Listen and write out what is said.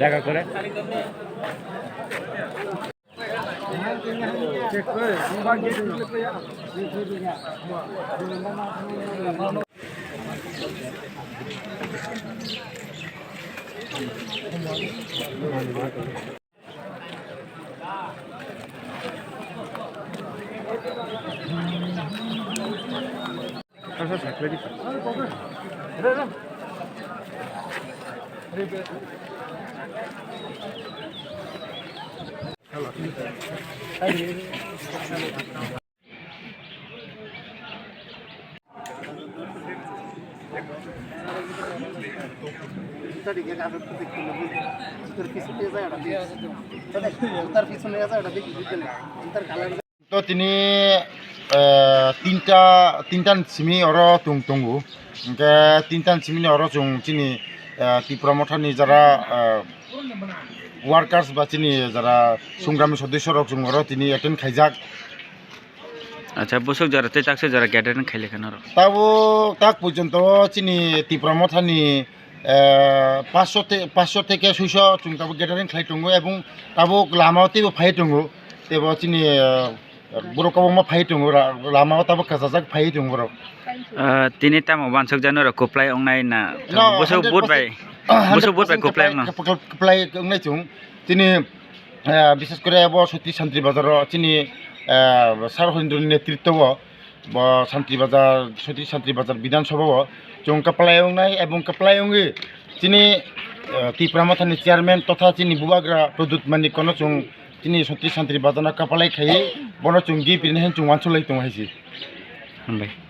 দেখা করে তো তিনি তিনটা সিমি অর তঙ্গু তিনটা সিমিনি অর চং চিনি ত্রিপুরা মঠানি যারা ওয়ার্কার্স বা চিনি যারা সংগ্রামী সদস্য রক চং অর তিনি এটেন্ড খাইজাক আচ্ছা বসক যারা তাকছে যারা গ্যাদারিং খাইলে কেন তাবো তাক পর্যন্ত চিনি ত্রিপুরা মঠানি 500 থেকে 600 চং তাবো গ্যাদারিং খাই টঙ্গু এবং তাবো লামাতেবো ফাই টঙ্গু তেবো চিনি বড়কাবো ফাই টঙ্গু লামাও তাবো কাজাজাক ফাই টঙ্গু রক তিনি তামো বানসক জানো র কোপ্লাই অংনাই না বসক বুটবাই কোপ্লাই না কোপ্লাই অংনাই চং তিনি বিশেষ করে সতীশ শান্তি বাজার চিনি সার হরিন্দ্রনি নেতৃত্ব শান্তি বাজার সতীশ শান্তি বাজার বিধানসভা চং কাপ্লাই অংনাই এবং কাপ্লাই অঙ্গি তিনি ত্রিপুরা মথানি চেয়ারম্যান তথা চিনি বুবাগ্রা প্রদ্যুৎ মানিক কোনো চং তিনি সতীশ শান্তি বাজার কাপ্লাই খাই বন চং গি পিনে চং ওয়ানসলাই দं हायसि होनबाय